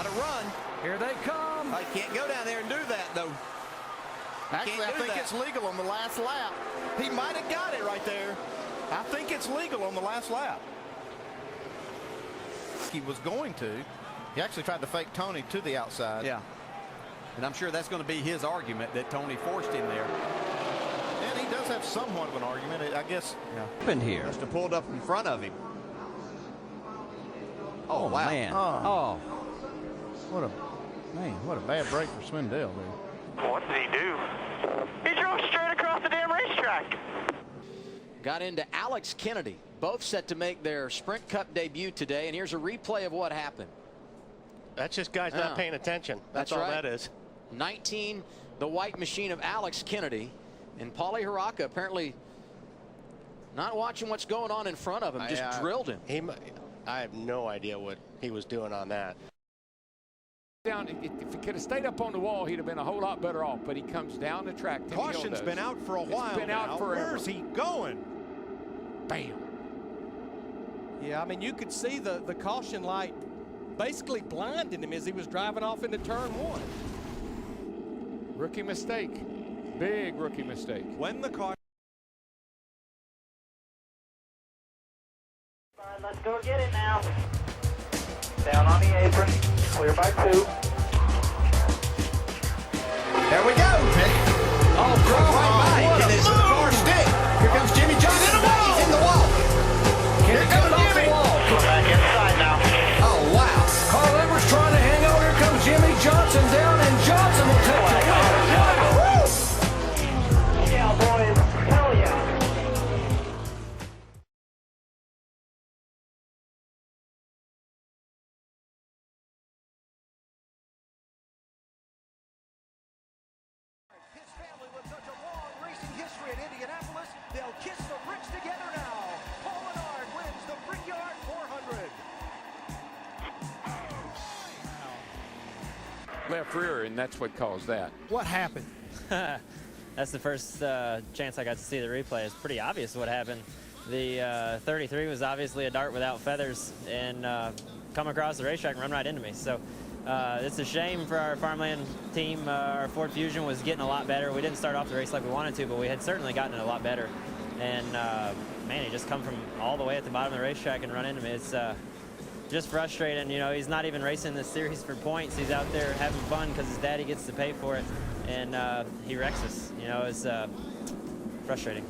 got to run. Here they come. I can't go down there and do that, though. Actually, I think it's legal on the last lap. He might have got it right there. I think it's legal on the last lap. He was going to. He actually tried to fake Tony to the outside. Yeah. And I'm sure that's going to be his argument that Tony forced him there. And he does have somewhat of an argument, I guess. Yeah. Happened here. Must have pulled up in front of him. Oh, wow. Man. Oh. What a bad break for Swindell there. What did he do? He drove straight across the damn racetrack. Got into Alex Kennedy. Both set to make their Sprint Cup debut today, and here's a replay of what happened. That's just guys not paying attention. That's all right. that is. 19, the white machine of Alex Kennedy, and Paulie Haraka apparently not watching what's going on in front of him, just drilled him. I have no idea what he was doing on that. Down, if he could have stayed up on the wall, he'd have been a whole lot better off. But he comes down the track. Caution's been out for a while. It's been out forever. Where's he going? Bam. Yeah, I mean, you could see the caution light basically blinding him as he was driving off into turn one. Rookie mistake. Big rookie mistake. When the car. Let's go get it now. Down on the apron. Clear by 2. There we go. Oh, drove right by him. And his car stick. Here comes Jimmy Johnson. He's in the wall. Here comes Jimmy. Come back inside now. Oh, wow. Carl Edwards trying to hang on. Here comes Jimmy Johnson down, and Johnson will take the win. Yeah, boys. Hell yeah. His family with such a long racing history in Indianapolis, they'll kiss the bricks together now. Paul Menard wins the Brickyard 400. Left rear, and that's what caused that. What happened? That's the first chance I got to see the replay. It's pretty obvious what happened. The 33 was obviously a dart without feathers and come across the racetrack and run right into me. So it's a shame for our farmland team. Our Ford Fusion was getting a lot better. We didn't start off the race like we wanted to, but we had certainly gotten it a lot better. And man, he just come from all the way at the bottom of the racetrack and run into me. It's just frustrating. You know, he's not even racing this series for points. He's out there having fun because his daddy gets to pay for it, and he wrecks us. You know, it's frustrating.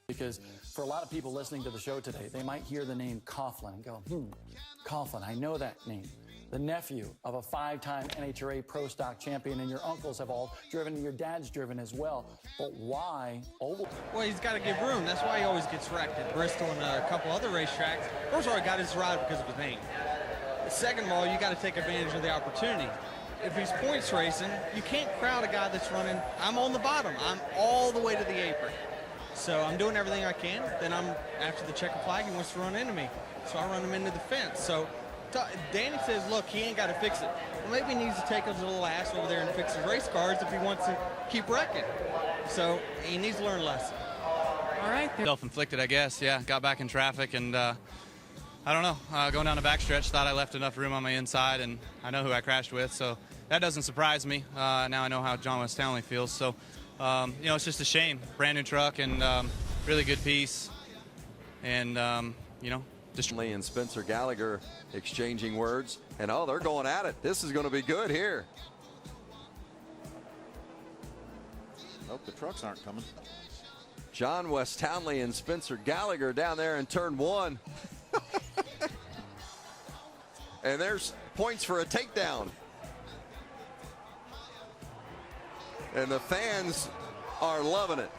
Because for a lot of people listening to the show today, they might hear the name Coughlin and go, Coughlin, I know that name. The nephew of a 5-time NHRA Pro Stock champion, and your uncles have all driven, and your dad's driven as well. But why? Well, he's got to give room. That's why he always gets wrecked at Bristol and a couple other racetracks. First of all, he got his ride because of his name. Second of all, you got to take advantage of the opportunity. If he's points racing, you can't crowd a guy that's running. I'm on the bottom. I'm all the way to the apron. So I'm doing everything I can. Then after the checker flag, he wants to run into me. So I run him into the fence. So Danny says, look, he ain't got to fix it. Well, maybe he needs to take his little ass over there and fix his race cars if he wants to keep wrecking. So he needs to learn a lesson. All right. Self-inflicted, I guess. Yeah, got back in traffic, and I don't know. Going down the backstretch, thought I left enough room on my inside, and I know who I crashed with, so that doesn't surprise me. Now I know how John West Townley feels. So, you know, it's just a shame. Brand new truck and really good piece, and you know. Lee and Spencer Gallagher exchanging words, and oh, they're going at it. This is going to be good here. Hope the trucks aren't coming. John West Townley and Spencer Gallagher down there in turn 1. And there's points for a takedown. And the fans are loving it.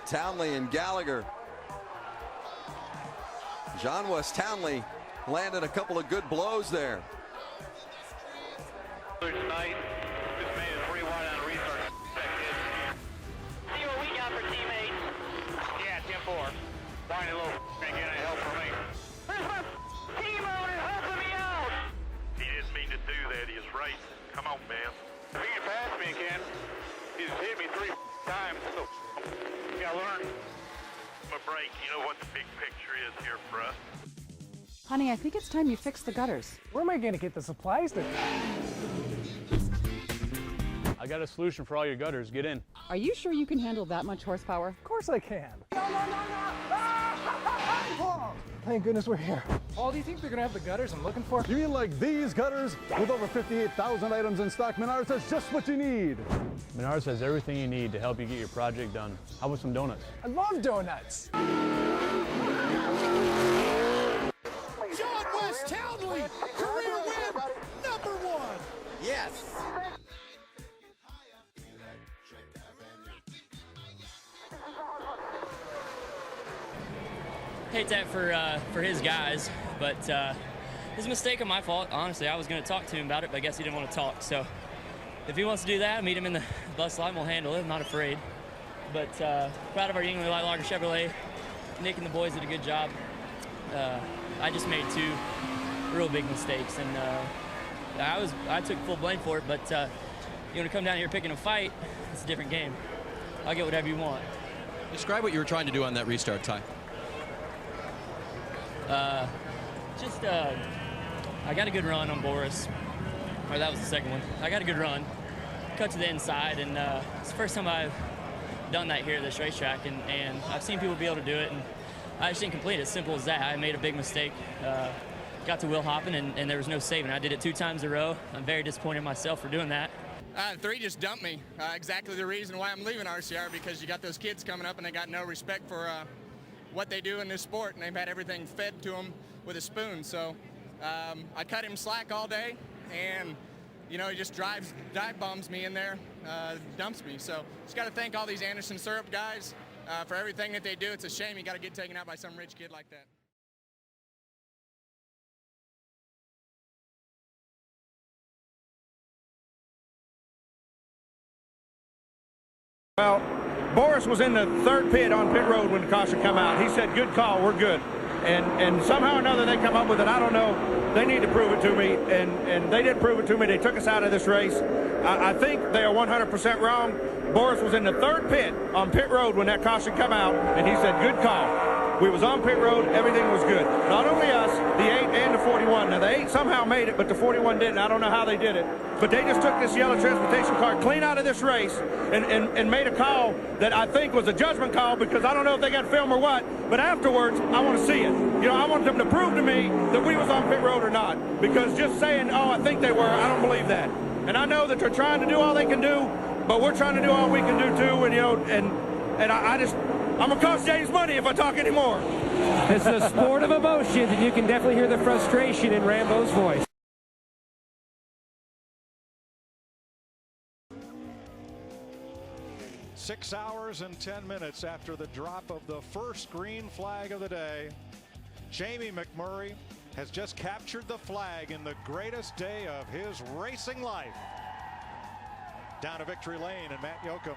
Townley and Gallagher. John West Townley landed a couple of good blows there. Tonight, just made it 3 wide on a restart. See what we got for teammates. Yeah, 10-4. Find a little again and help for me. Where's my team owner helping me out? He didn't mean to do that. He was racing. Come on, man. If he can pass me again, he's hit me 3 times. So you gotta learn. I'm a break. You know what the big picture is here for us. Honey, I think it's time you fix the gutters. Where am I going to get the supplies to... I got a solution for all your gutters. Get in. Are you sure you can handle that much horsepower? Of course I can. Thank goodness we're here. Oh, do you think they're going to have the gutters I'm looking for? You mean like these gutters? With over 58,000 items in stock, Menards has just what you need. Menards has everything you need to help you get your project done. How about some donuts? I love donuts. John West Townley, career win, #1. Yes. Hate that for his guys, but it's a mistake on my fault. Honestly, I was going to talk to him about it, but I guess he didn't want to talk. So if he wants to do that, meet him in the bus line. We'll handle it. I'm not afraid. But proud of our Yingling Light Lager Chevrolet. Nick and the boys did a good job. I just made 2 real big mistakes, and I took full blame for it. But you want to come down here picking a fight? It's a different game. I'll get whatever you want. Describe what you were trying to do on that restart, Ty. I got a good run on Boris. Or that was the second one. I got a good run. Cut to the inside, and it's the first time I've done that here at this racetrack, and I've seen people be able to do it, and I just didn't complete it. As simple as that. I made a big mistake. Got to wheel hopping, and there was no saving. I did it 2 times in a row. I'm very disappointed in myself for doing that. 3 just dumped me. Exactly the reason why I'm leaving RCR, because you got those kids coming up and they got no respect for what they do in this sport, and they've had everything fed to them with a spoon. So I cut him slack all day, and you know, he just dive bombs me in there, dumps me. So just got to thank all these Anderson Syrup guys for everything that they do. It's a shame you got to get taken out by some rich kid like that. Well, Boris was in the 3rd pit on pit road when the caution come out. He said, good call, we're good. And somehow or another they come up with it. I don't know. They need to prove it to me, and they did prove it to me. They took us out of this race. I think they are 100% wrong. Boris was in the 3rd pit on pit road when that caution come out, and he said, good call. We was on pit road, everything was good. Not only us, the 8 and the 41. Now, the 8 somehow made it, but the 41 didn't. I don't know how they did it. But they just took this yellow transportation car clean out of this race and made a call that I think was a judgment call, because I don't know if they got film or what, but afterwards, I want to see it. You know, I want them to prove to me that we was on pit road or not, because just saying, oh, I think they were, I don't believe that. And I know that they're trying to do all they can do, but we're trying to do all we can do too, and, you know, and I'm going to cost James money if I talk anymore. It's a sport of emotions, and you can definitely hear the frustration in Rambo's voice. Six hours and 10 minutes after the drop of the first green flag of the day, Jamie McMurray has just captured the flag in the greatest day of his racing life. Down to victory lane, and Matt Yoakum.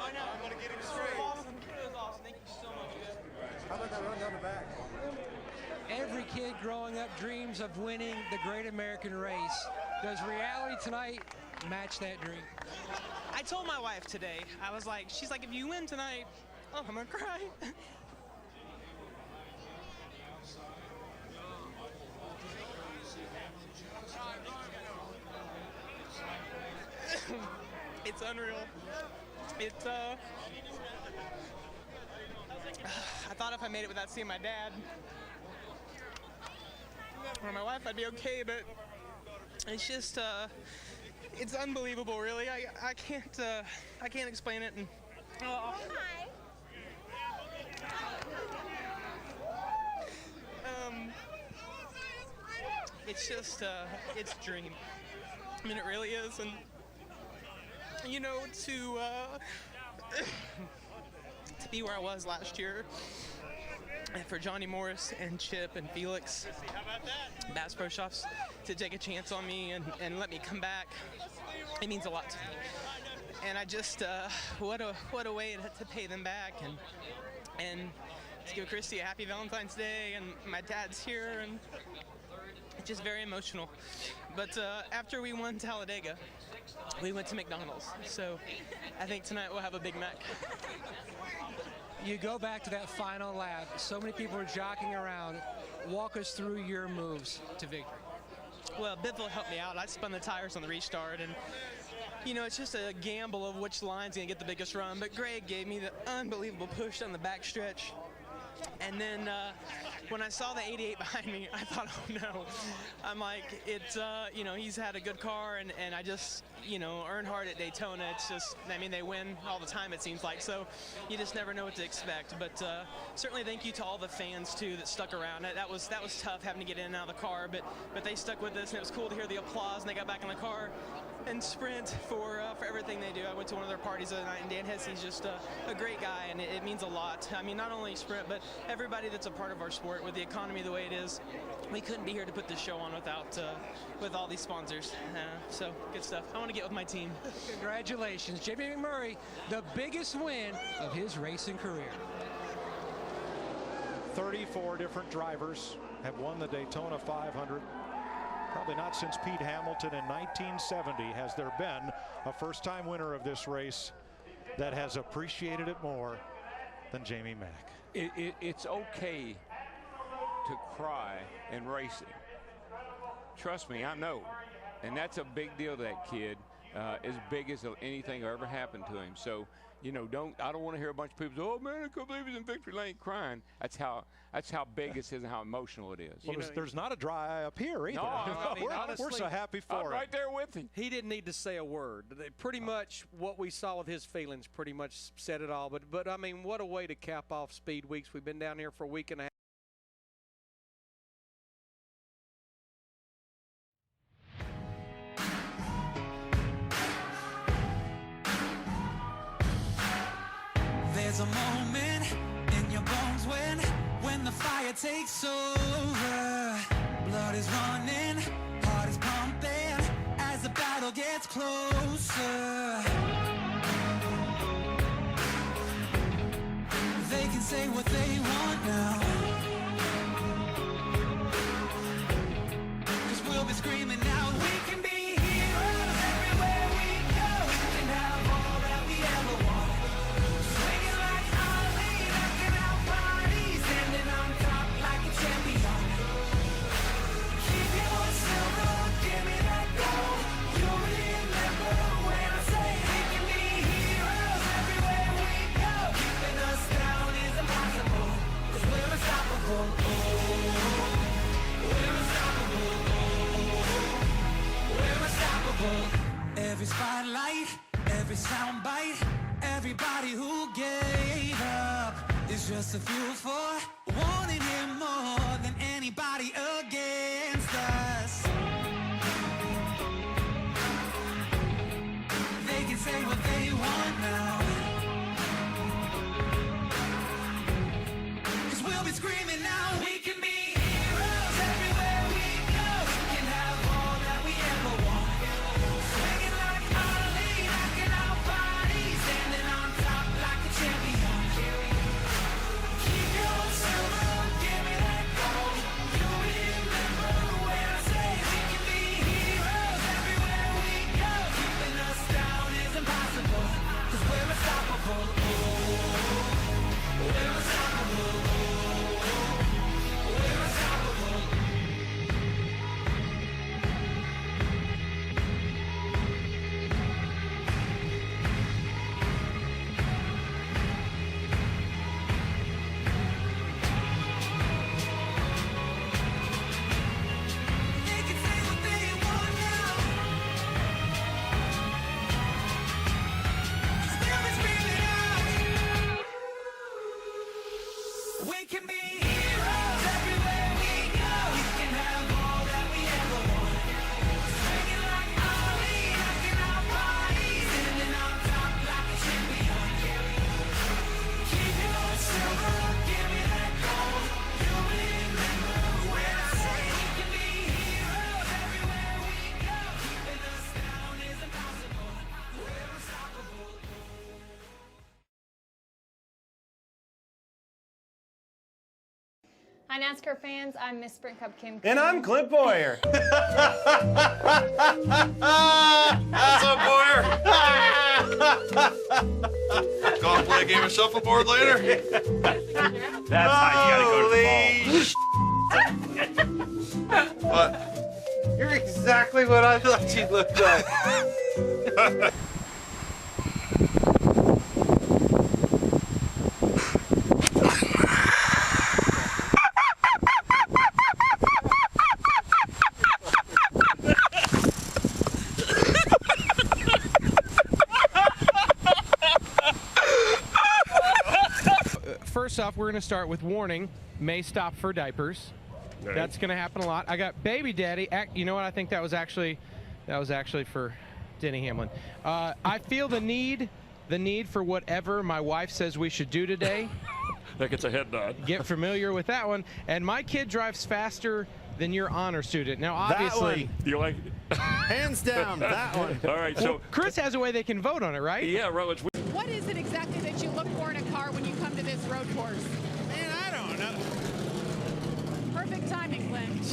I'm going to get him straight. Awesome. It was awesome. Thank you so much, guys. How about that run down the back? Every kid growing up dreams of winning the Great American Race. Does reality tonight match that dream? I told my wife today, I was like, she's like, if you win tonight, oh, I'm going to cry. It's unreal. It's, I thought if I made it without seeing my dad or my wife, I'd be okay, but it's just, it's unbelievable, really. I can't explain it. And, it's just, it's a dream. I mean, it really is, and you know, to be where I was last year, and for Johnny Morris and Chip and Felix, Bass Pro Shops, to take a chance on me and let me come back, it means a lot to me. I just what a way to pay them back, and to give Christy a happy Valentine's Day, and my dad's here, and it's just very emotional. But after we won Talladega, we went to McDonald's, so I think tonight we'll have a Big Mac. You go back to that final lap. So many people are jockeying around. Walk us through your moves to victory. Well, Biffle helped me out. I spun the tires on the restart, and you know, it's just a gamble of which line's gonna get the biggest run. But Greg gave me the unbelievable push on the backstretch. And then when I saw the 88 behind me, I thought, oh no. I'm like, it's, you know, he's had a good car, and I just, you know, Earnhardt at Daytona, it's just, I mean, they win all the time, it seems like. So you just never know what to expect. But certainly thank you to all the fans, too, that stuck around. That was tough having to get in and out of the car, but they stuck with us, and it was cool to hear the applause, and they got back in the car and sprint for everything they do. I went to one of their parties the other night, and Dan Hesse's just a great guy, and it means a lot. I mean, not only sprint, but everybody that's a part of our sport. With the economy the way it is, we couldn't be here to put this show on without with all these sponsors. So good stuff. I want to get with my team. Congratulations, Jamie McMurray, the biggest win of his racing career. 34 different drivers have won the Daytona 500. Probably not since Pete Hamilton in 1970 has there been a first-time winner of this race that has appreciated it more than Jamie Mack. It's okay to cry in racing. Trust me, I know. And that's a big deal to that kid, as big as anything ever happened to him. So, you know, I don't want to hear a bunch of people say, oh man, I can't believe he's in victory lane crying. That's how big this is and how emotional it is. Well, there's not a dry eye up here either. No, I mean, we're so happy for I'm him. right there with him. He didn't need to say a word. Pretty much what we saw with his feelings pretty much said it all. But I mean, what a way to cap off Speed Weeks. We've been down here for a week and a half. There's a moment in your bones when the fire takes over. Blood is running, heart is pumping as the battle gets closer. They can say what they want now, 'cause we'll be screaming out, we can be heroes everywhere we go. We can have all that we ever want. Every spotlight, every soundbite, everybody who gave up is just a fuel for wanting him more than anybody against us. They can say what they want now, 'cause we'll be screaming now, we can be heroes everywhere we go. We can have all that we ever want. Swinging like Ali, knocking out bodies, standing on top like a champion. Keep your silver, give me that gold. You remember when I say we can be heroes everywhere we go. Keeping us down is impossible, 'cause we're unstoppable. We're unstoppable. We're unstoppable. They can say what they want now, 'cause we'll be screaming out. We can be heroes everywhere we go. We can have all that we ever want. Swinging like Ali, knocking out bodies, standing on top like a champion. Keep your silver, give me that gold. You remember when I say we can be heroes everywhere we go. Keeping us down is impossible. We're unstoppable. Hi, NASCAR fans. I'm Miss Sprint Cup Kim. And I'm Clint Boyer. What's up, Boyer? Gonna play a game of shuffleboard later? That's how you gotta go to the ball. What? You're exactly what I thought you looked like. First off, we're going to start with warning, may stop for diapers. Right. That's going to happen a lot. I got baby daddy. You know what? I think that was actually for Denny Hamlin. I feel the need for whatever my wife says we should do today. That gets a head nod. Get familiar with that one. And my kid drives faster than your honor student. Now, obviously, that one. You like hands down that one. All right, so Chris has a way they can vote on it, right? Yeah, Rutledge. What is it exactly that you look for in a car when you come to this road course? Man, I don't know. Perfect timing, Clint.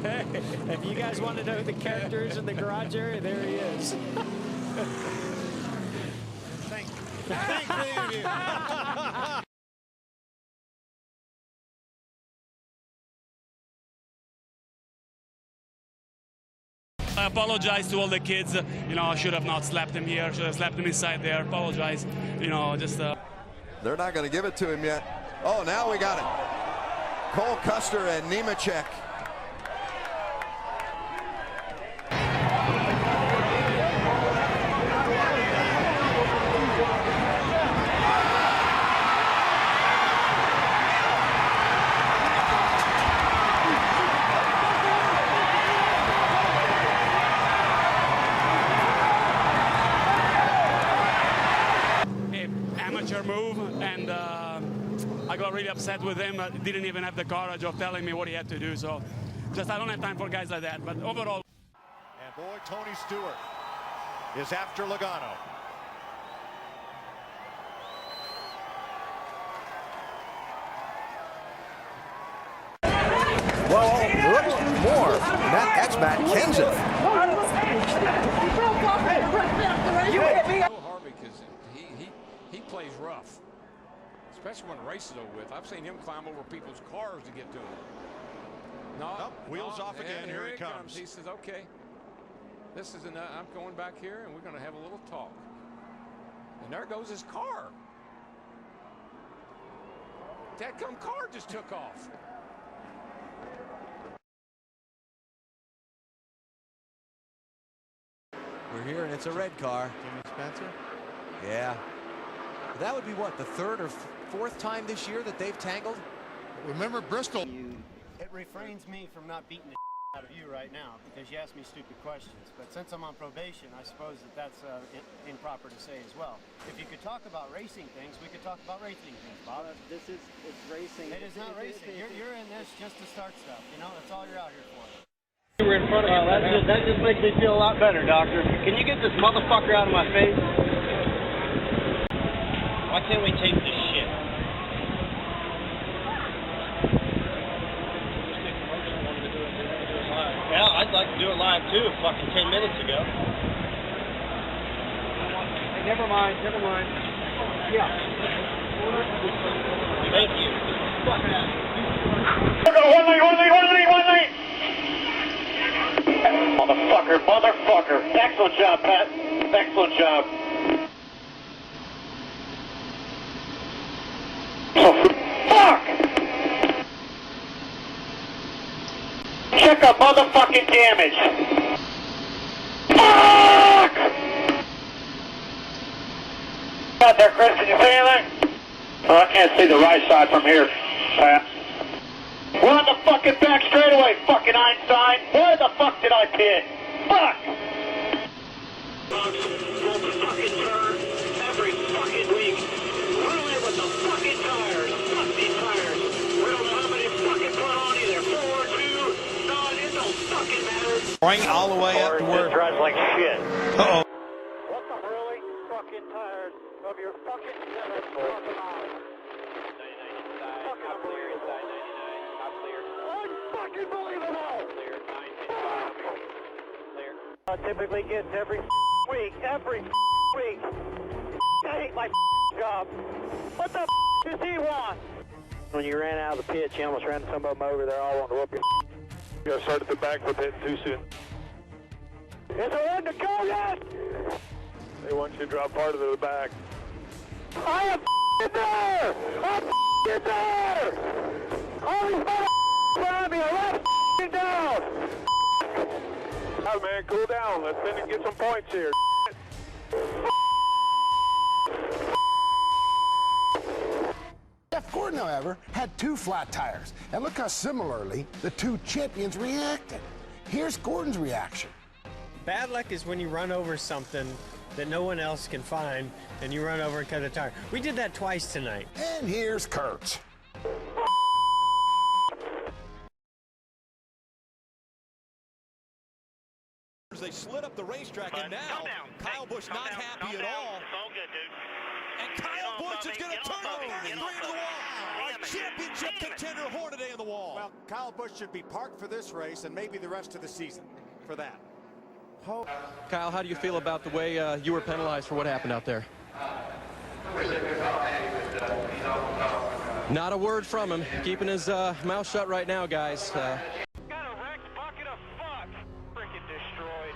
Hey, if you guys want to know who the character is in the garage area, there he is. Thank you. Thank you. I apologize to all the kids. You know, I should have not slapped him here. Should have slapped him inside there. Apologize. You know, just. They're not going to give it to him yet. Oh, now we got it. Cole Custer and Nemechek. Move, and I got really upset with him. Didn't even have the courage of telling me what he had to do. So, just I don't have time for guys like that. But overall, and boy, Tony Stewart is after Logano. Well, look more. That's Matt Kenseth. Harvey, because he plays rough, especially when the race is over with. I've seen him climb over people's cars to get to him. No, wheels off again. Here he comes. He says, "Okay, this is enough. I'm going back here, and we're going to have a little talk." And there goes his car. That car just took off. We're here, and it's a red car. Jimmy Spencer? Yeah. That would be, what, the third or fourth time this year that they've tangled? Remember Bristol. It refrains me from not beating the out of you right now because you ask me stupid questions. But since I'm on probation, I suppose that's improper to say as well. If you could talk about racing things, we could talk about racing things, Bob. It's racing. It is not racing. You're in this just to start stuff. You know, that's all you're out here for. We're in front of that just makes me feel a lot better, Doctor. Can you get this motherfucker out of my face? Why can't we tape this shit? Yeah, I'd like to do it live too, fucking 10 minutes ago. Hey, never mind. Yeah. Thank you. One lane. Motherfucker. Excellent job, Pat. Excellent job. Oh, fuck! Check a motherfucking damage. Fuck! Out there, Chris, can you see anything? Oh, I can't see the right side from here, Pat. We're on the fucking back straightaway, fucking Einstein. Where the fuck did I pit? Fuck! Fucking turn every fucking week. Run away with the fucking tires. Fuck these tires. We don't know how many fucking put on either. 4 or 2. No, it don't fucking matter. Going all the way up to where. Drives like shit. Uh-oh. What's up, really? very fucking tired of your fucking fucking eyes. Fucking unbelievable. Unfucking believable. Typically gets every week. I hate my job. What the does he want? When you ran out of the pit, you almost ran some of them over. They're all wanting to whoop you. You got to start at the back with hitting too soon. Is it one to go yet? They want you to drop part of the back. I am there! I'm there! All these motherfuckers behind me are left down! Oh, man, cool down. Let's finish get some points here. Jeff Gordon, however, had 2 flat tires. And look how similarly the 2 champions reacted. Here's Gordon's reaction. Bad luck is when you run over something that no one else can find, and you run over and cut a tire. We did that twice tonight. And here's Kurt. They slid up the racetrack, and now Kyle Busch not happy at all. And Kyle Busch is going to turn up the green to the wall. Our championship contender Hornaday in the wall. Well, Kyle Busch should be parked for this race and maybe the rest of the season for that. Kyle, how do you feel about the way you were penalized for what happened out there? Not a word from him. Keeping his mouth shut right now, guys. Got a wrecked bucket of fuck. Freaking destroyed.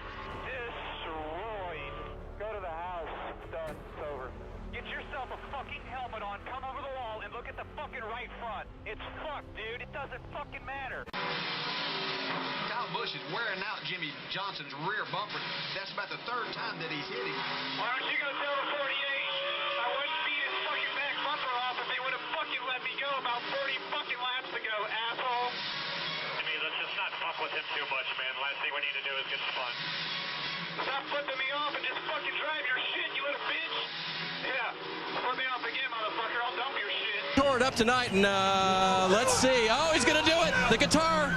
Go to the house. Done. It's over. Get yourself a fucking helmet on. Come over the wall and look at the fucking right front. It's fucked, dude. It doesn't fucking matter. Kyle Busch is wearing out Jimmy Johnson's rear bumper. That's about the 3rd time that he's hit him. Why don't you go tell the 48 I wouldn't beat his fucking back bumper off if they would have fucking let me go about 40 fucking laps ago, asshole. I mean, let's just not fuck with him too much, man. Last thing we need to do is get fun. Stop flipping me off and just fucking drive your shit, you little bitch. Yeah, flip me off again, motherfucker. I'll dump your shit. Tore it up tonight, and let's see. Oh, he's going to do it. The guitar.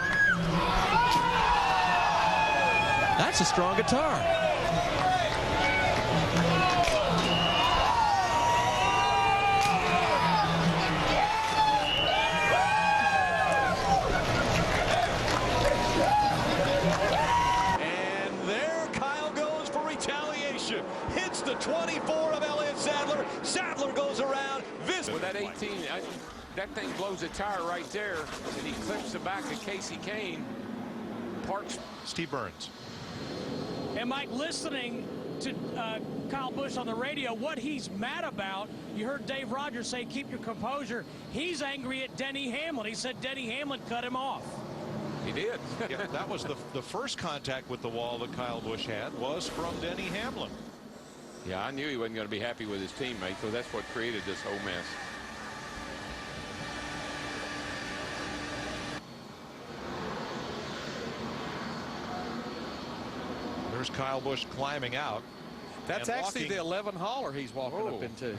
That's a strong guitar. And there Kyle goes for retaliation. Hits the 24 of Elliott Sadler. Sadler goes around. With that 18, that thing blows a tire right there, and he clips the back of Casey Kane. Parks. Steve Burns. And Mike, listening to Kyle Busch on the radio, what he's mad about, you heard Dave Rogers say, keep your composure. He's angry at Denny Hamlin. He said Denny Hamlin cut him off. He did. Yeah, that was the first contact with the wall that Kyle Busch had was from Denny Hamlin. Yeah, I knew he wasn't going to be happy with his teammate, so that's what created this whole mess. There's Kyle Busch climbing out. That's actually the 11 hauler he's walking up into.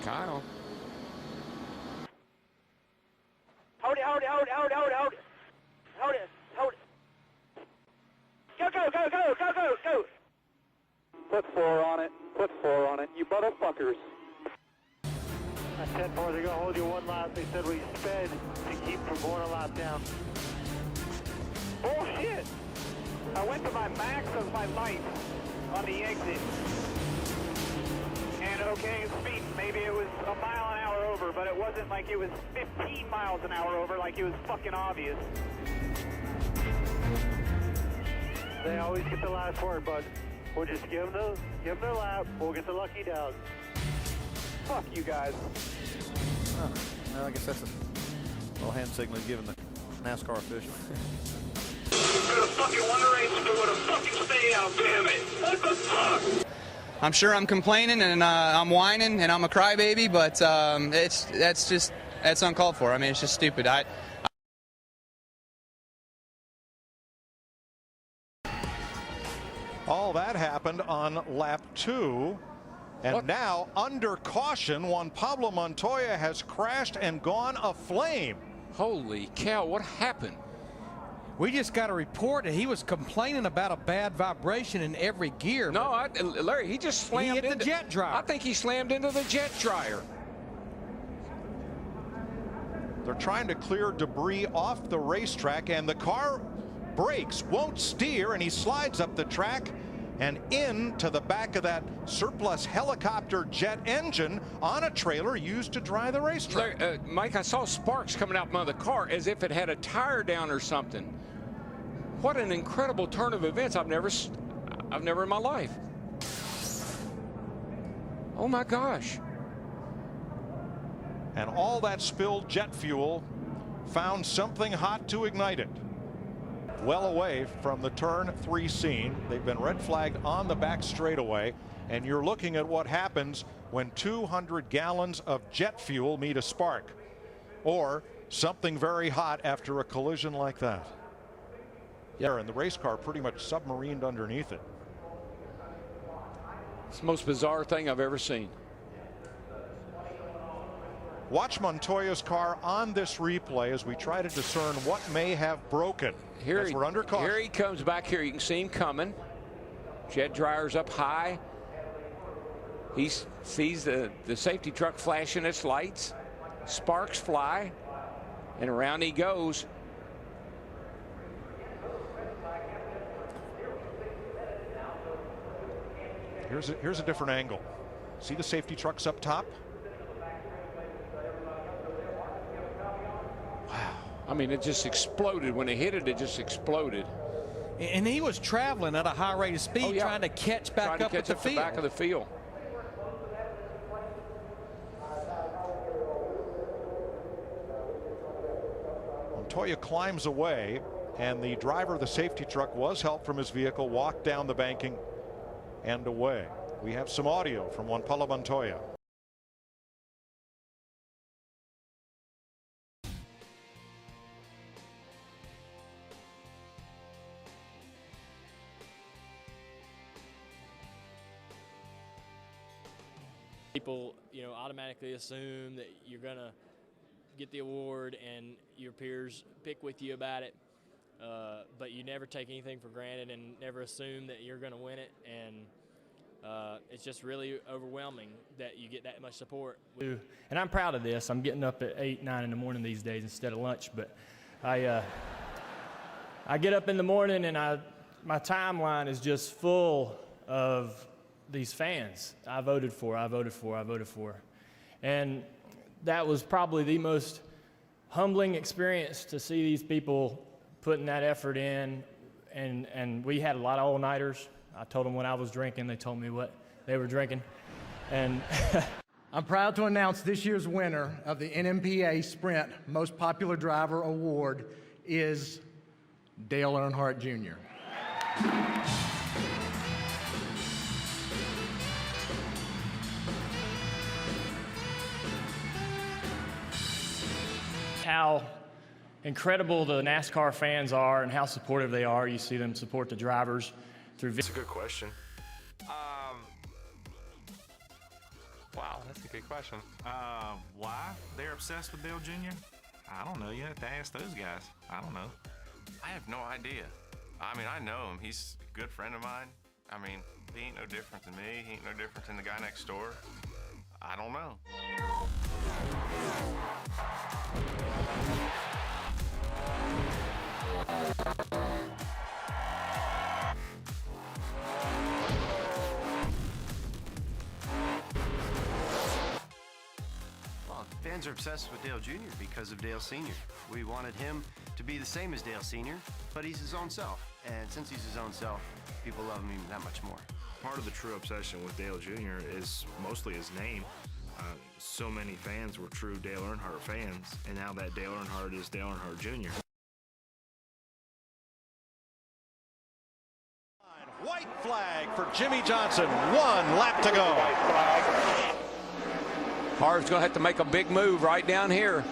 Kyle. Hold it. Go. Put 4 on it. You motherfuckers. At 10-4, they're going to hold you 1 lap. They said we sped to keep from going a lap down. Bullshit. I went to my max of my light on the exit. And okay, speed, maybe it was a mile an hour over, but it wasn't like it was 15 miles an hour over, like it was fucking obvious. They always get the last word, bud. We'll just give them their lap. We'll get the lucky down. Fuck you guys. Oh, well, I guess that's a little hand signal given the NASCAR official. Could have fucking won the race if it would have fucking stayed out, damn it. What the fuck? I'm sure I'm complaining and I'm whining and I'm a crybaby, but that's uncalled for. I mean, it's just stupid. All that happened on lap 2. And now, under caution, Juan Pablo Montoya has crashed and gone aflame. Holy cow, what happened? We just got a report that he was complaining about a bad vibration in every gear. No, Larry, he just slammed into the jet dryer. I think he slammed into the jet dryer. They're trying to clear debris off the racetrack, and the car brakes, won't steer, and he slides up the track and into the back of that surplus helicopter jet engine on a trailer used to dry the racetrack. Larry, Mike, I saw sparks coming out from the car as if it had a tire down or something. What an incredible turn of events. I've never in my life. Oh my gosh. And all that spilled jet fuel found something hot to ignite it. Well away from the turn 3 scene. They've been red flagged on the back straightaway, and you're looking at what happens when 200 gallons of jet fuel meet a spark or something very hot after a collision like that. Yeah, and the race car pretty much submarined underneath it. It's the most bizarre thing I've ever seen. Watch Montoya's car on this replay as we try to discern what may have broken. Here we're under caution. Here he comes back here. You can see him coming. Jet dryer's up high. He sees the safety truck flashing its lights. Sparks fly, and around he goes. Here's a different angle. See the safety trucks up top? Wow. I mean, it just exploded. When it hit it, it just exploded. And he was traveling at a high rate of speed, trying to catch back up at the field. Back of the field. Montoya climbs away, and the driver of the safety truck was helped from his vehicle, walked down the banking and away. We have some audio from Juan Pablo Montoya. People, automatically assume that you're going to get the award and your peers pick with you about it. But you never take anything for granted and never assume that you're going to win it. And it's just really overwhelming that you get that much support. And I'm proud of this. I'm getting up at 8, 9 in the morning these days instead of lunch. But I get up in the morning and my timeline is just full of these fans. I voted for. And that was probably the most humbling experience to see these people putting that effort in. And we had a lot of all-nighters. I told them when I was drinking, they told me what they were drinking. And I'm proud to announce this year's winner of the NMPA Sprint Most Popular Driver Award is Dale Earnhardt Jr. How incredible the NASCAR fans are and how supportive they are. You see them support the drivers through. That's a good question. Wow, that's a good question. Why they're obsessed with Dale Jr.? I don't know. You have to ask those guys. I don't know. I have no idea. I mean, I know him. He's a good friend of mine. I mean, he ain't no different than me. He ain't no different than the guy next door. I don't know. Well, fans are obsessed with Dale Jr. because of Dale Sr. We wanted him to be the same as Dale Sr., but he's his own self. And since he's his own self, people love him that much more. Part of the true obsession with Dale Jr. is mostly his name. So many fans were true Dale Earnhardt fans, and now that Dale Earnhardt is Dale Earnhardt Jr. White flag for Jimmy Johnson. 1 lap to go. Harv's going to have to make a big move right down here.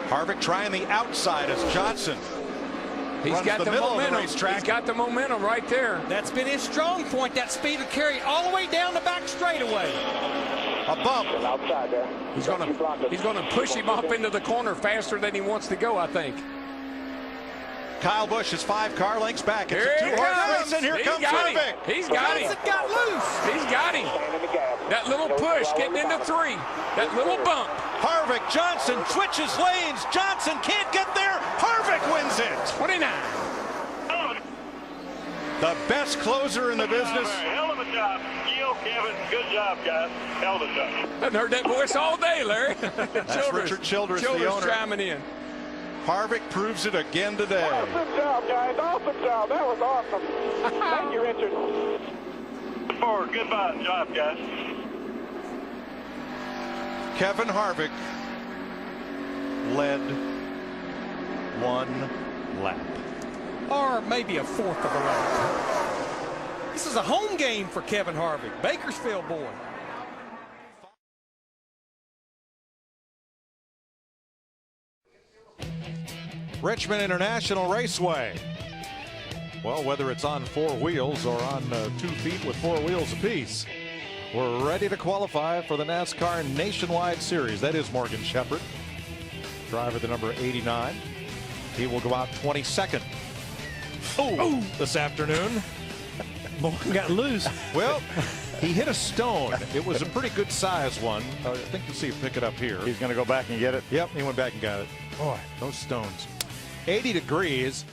Harvick trying the outside as Johnson He's runs got the the middle momentum. of the racetrack. He's got the momentum right there. That's been his strong point, that speed of carry all the way down the back straightaway. A bump. Outside there. He's gonna push him off into the corner faster than he wants to go, I think. Kyle Busch is 5 car lengths back. It's Here a he two-horse comes. race, and here He's comes got him. Harvick. He's got him. Got loose. He's got him. That little push getting into 3. That little bump. Harvick, Johnson switches lanes. Johnson can't get there. Harvick wins it. 29. The best closer in the business. Hell of a job. Gil, Kevin, good job, guys. Hell of a job. I've heard that voice all day, Larry. That's Richard Childress, the owner. Chiming in. Harvick proves it again today. Awesome job, guys. Awesome job. That was awesome. Thank you, Richard. Goodbye. Job, guys. Kevin Harvick led 1 lap. Or maybe a fourth of a lap. This is a home game for Kevin Harvick, Bakersfield boy. Richmond International Raceway. Well, whether it's on 4 wheels or on 2 feet with 4 wheels apiece, we're ready to qualify for the NASCAR Nationwide Series. That is Morgan Shepherd, driver the number 89. He will go out 22nd. This afternoon. Morgan got loose. Well, he hit a stone. It was a pretty good size one. I think you'll see him pick it up here. He's going to go back and get it. Yep, he went back and got it. Boy, those stones. 80 degrees.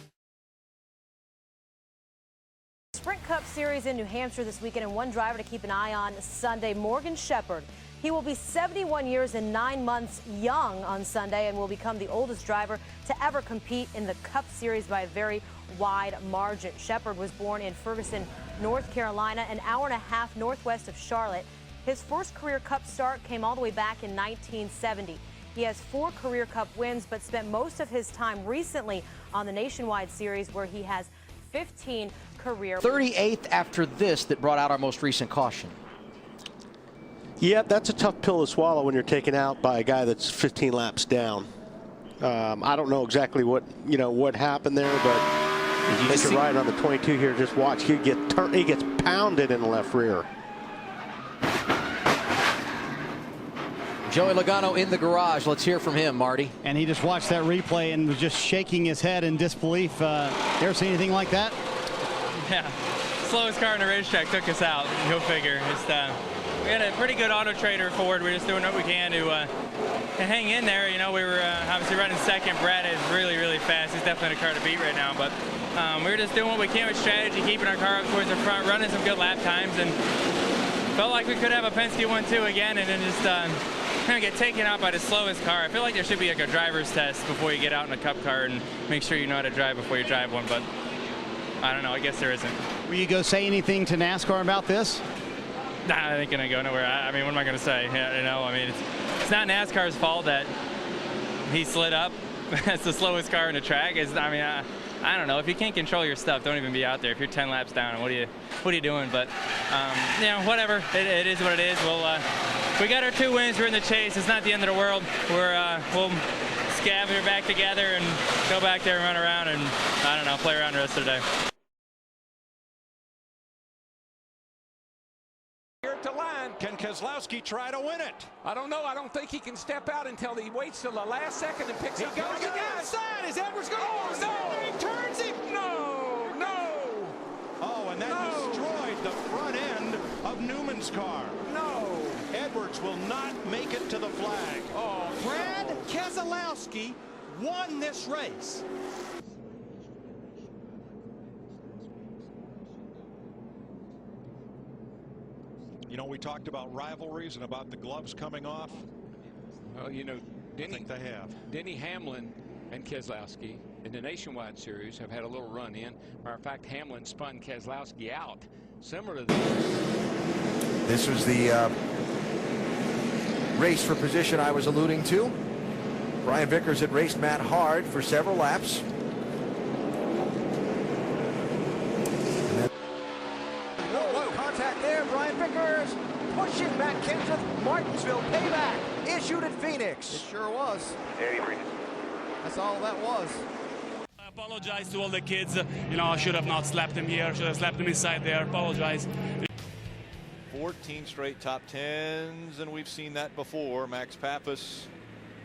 Sprint Cup Series in New Hampshire this weekend, and one driver to keep an eye on Sunday, Morgan Shepherd. He will be 71 years and 9 months young on Sunday and will become the oldest driver to ever compete in the Cup Series by a very wide margin. Shepherd was born in Ferguson, North Carolina, an hour and a half northwest of Charlotte. His first career Cup start came all the way back in 1970. He has 4 career Cup wins, but spent most of his time recently on the Nationwide Series, where he has 15 career. 38th after this that brought out our most recent caution. Yeah, that's a tough pill to swallow when you're taken out by a guy that's 15 laps down. I don't know exactly what happened there, but if you're right on the 22 here, just watch. He gets pounded in the left rear. Joey Logano in the garage. Let's hear from him, Marty. And he just watched that replay and was just shaking his head in disbelief. You ever seen anything like that? Yeah, slowest car on the racetrack took us out. Go figure. We had a pretty good auto trader forward. We're just doing what we can to hang in there. You know, we were obviously running second. Brad is really, really fast. He's definitely a car to beat right now. But we were just doing what we can with strategy, keeping our car up towards the front, running some good lap times, and felt like we could have a Penske 1-2 again, and then just kind of get taken out by the slowest car. I feel like there should be like a driver's test before you get out in a Cup car and make sure you know how to drive before you drive one. But I don't know. I guess there isn't. Will you go say anything to NASCAR about this? Nah, I ain't gonna go nowhere. I mean, what am I gonna say? I mean, it's not NASCAR's fault that he slid up. That's the slowest car in the track. I don't know. If you can't control your stuff, don't even be out there. If you're 10 laps down, what are you doing? But whatever. It is what it is. We got our 2 wins. We're in the chase. It's not the end of the world. We'll scavenge back together and go back there and run around and I don't know, play around the rest of the day. To line. Can Keselowski try to win it? I don't know. I don't think he can step out until he waits till the last second and picks up. He goes to the outside. Is Edwards going? Oh, no. He turns him. No. Oh, and that destroyed the front end of Newman's car. No. Edwards will not make it to the flag. Oh, Brad Keselowski won this race. You know, we talked about rivalries and about the gloves coming off. Well, I think they have. Denny Hamlin and Keselowski in the Nationwide Series have had a little run in. Matter of fact, Hamlin spun Keselowski out, similar to this. This was the race for position I was alluding to. Brian Vickers had raced Matt Hard for several laps. Contact there, Brian Vickers pushing Matt Kenseth. Martinsville payback issued at Phoenix. It sure was. Yeah, That's all that was. Up on Apologize to all the kids. You know, I should have not slapped him here. Should have slapped him inside there. Apologize. 14 straight top 10s, and we've seen that before. Max Pappas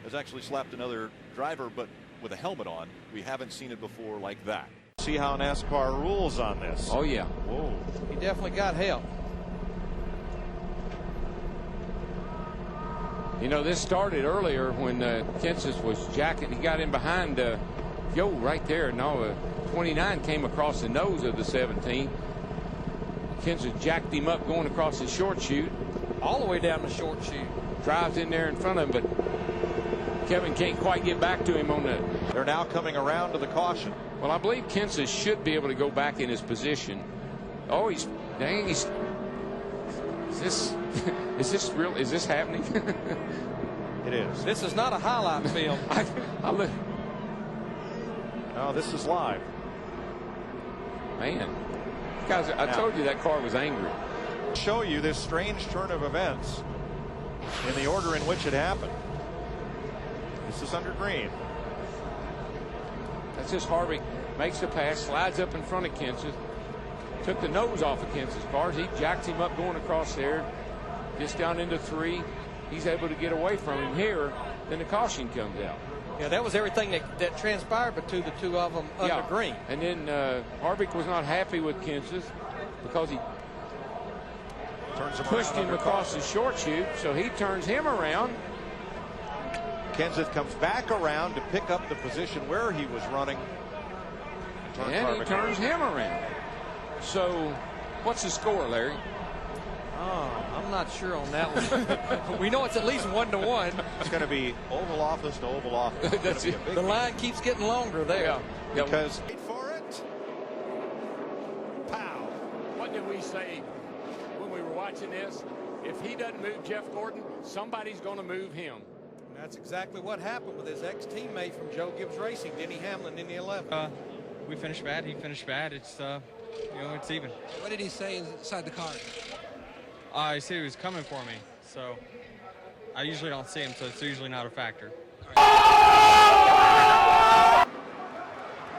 has actually slapped another driver, but with a helmet on. We haven't seen it before like that. See how NASCAR rules on this. Oh, yeah. Whoa. He definitely got help. You know, this started earlier when Kenseth was jacking. He got in behind Joe right there. Now 29 came across the nose of the 17. Kenseth jacked him up going across the short chute. All the way down the short chute. Drives in there in front of him, but Kevin can't quite get back to him on that. They're now coming around to the caution. Well, I believe Kenseth should be able to go back in his position. Oh, is this real? Is this happening? It is. This is not a highlight film. No, this is live. Man, guys, I told you that car was angry. Show you this strange turn of events in the order in which it happened. This is under green. That's just Harvick makes the pass, slides up in front of Kenseth, took the nose off of Kenseth's car. He jacked him up going across there, gets down into 3. He's able to get away from him here. Then the caution comes out. Yeah, that was everything that transpired between the two of them under green. And then Harvick was not happy with Kenseth because he pushed him across the short chute, so he turns him around. Kenseth comes back around to pick up the position where he was running. And he turns him around. So what's the score, Larry? Oh, I'm not sure on that one. We know it's at least 1-1. It's going to be Oval Office to Oval Office. That's it. The line keeps getting longer there. Yeah. Because Wait for it. Pow. What did we say when we were watching this? If he doesn't move Jeff Gordon, somebody's going to move him. That's exactly what happened with his ex-teammate from Joe Gibbs Racing, Denny Hamlin, in the 11th. We finished bad. He finished bad. It's it's even. What did he say inside the car? He said he was coming for me, so I usually don't see him, so it's usually not a factor. Hamlin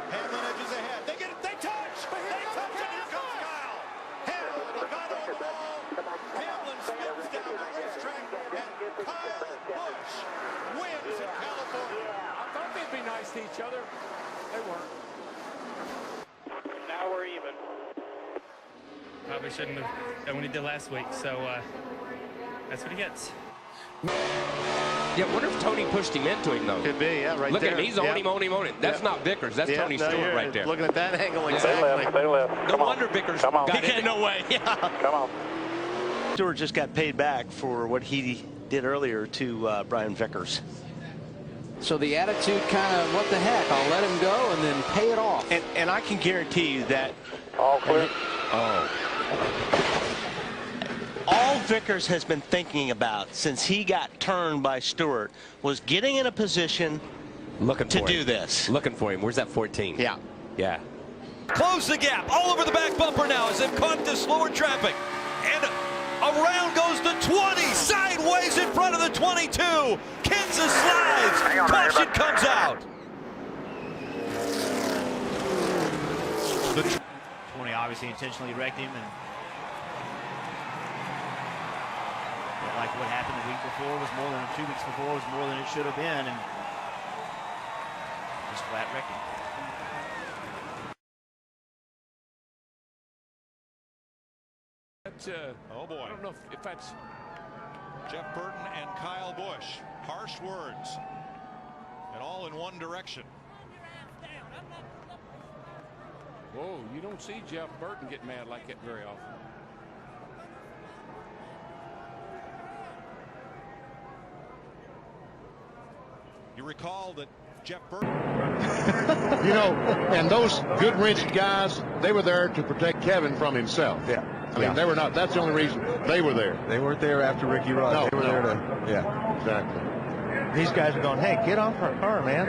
edges ahead. They touch. And here comes Kyle. Hamlin, Logano on the wall. Hamlin spins down the racetrack, and Kyle Busch wins in California. I thought they'd be nice to each other. They weren't. Now we're even. Probably shouldn't have done what he did last week, so that's what he gets. Yeah, I wonder if Tony pushed him into him, though. Could be, yeah, right Look there. at him. He's on him. That's not Vickers. That's Tony Stewart right there. Looking at that angle, exactly. Stay left. No wonder Vickers got it. No way. Yeah. Come on. Stewart just got paid back for what he did earlier to Brian Vickers. So the attitude kind of, what the heck, I'll let him go and then pay it off. And I can guarantee you that All clear. all Vickers has been thinking about since he got turned by Stewart was getting in a position to do this. Looking for him. Where's that 14? Yeah. Yeah. Close the gap all over the back bumper now as they've caught this slower traffic. And around goes the 20, sideways in front of the 22. Kenseth slides. Caution comes out. The 20 obviously intentionally wrecked him, and like what happened the week before was more than 2 weeks before was more than it should have been, and just flat wrecked him. Oh boy. I don't know if that's Jeff Burton and Kyle Busch. Harsh words. And all in one direction. Whoa, you don't see Jeff Burton get mad like that very often. You recall that Jeff Burton. You know, and those good wrenched guys, they were there to protect Kevin from himself. Yeah. I mean, they were not. That's the only reason they were there. They weren't there after Ricky Rudd. No, they were there to. Yeah, exactly. These guys are going, hey, get off her car, man.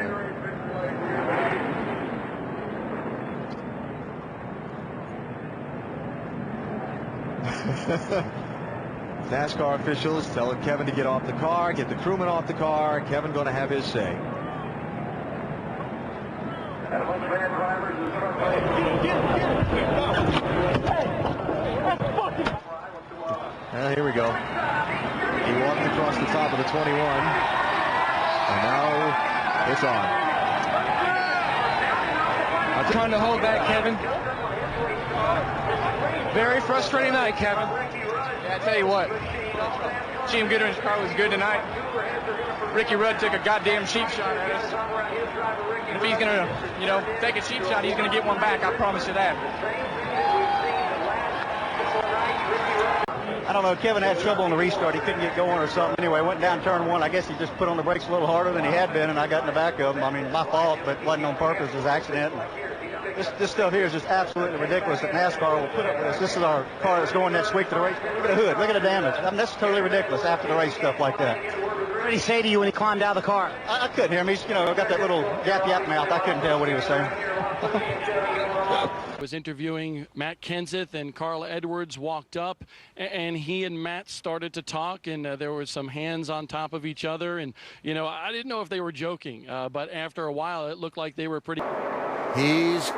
NASCAR officials telling Kevin to get off the car, get the crewman off the car. Kevin going to have his say. Here we go. He walked across the top of the 21. And now it's on. I'm trying to hold back, Kevin. Very frustrating night, Kevin. Yeah, I tell you what. Jim Goodwin's car was good tonight. Ricky Rudd took a goddamn cheap shot at us. And if he's going to, take a cheap shot, he's going to get one back. I promise you that. I don't know, Kevin had trouble on the restart. He couldn't get going or something. Anyway, went down turn one. I guess he just put on the brakes a little harder than he had been, and I got in the back of him. I mean, my fault, but it wasn't on purpose. It was an accident. This stuff here is just absolutely ridiculous that NASCAR will put up with this. This is our car that's going next week to the race. Look at the hood. Look at the damage. I mean, that's totally ridiculous after the race, stuff like that. What did he say to you when he climbed out of the car? I couldn't hear him. He's, got that little yap mouth. I couldn't tell what he was saying. Was interviewing Matt Kenseth, and Carl Edwards walked up, and he and Matt started to talk, and there were some hands on top of each other, and I didn't know if they were joking, but after a while it looked like they were pretty. He's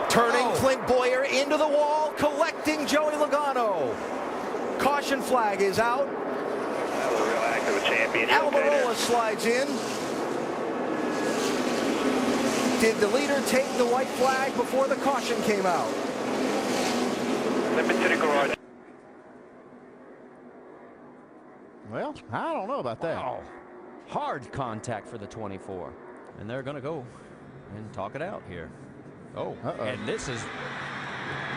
turning Clint Boyer into the wall, collecting Joey Logano. Caution flag is out. Almirola slides in. Did the leader take the white flag before the caution came out? Limit to the garage. Well, I don't know about that. Wow. Hard contact for the 24. And they're going to go and talk it out here. Oh, and this is...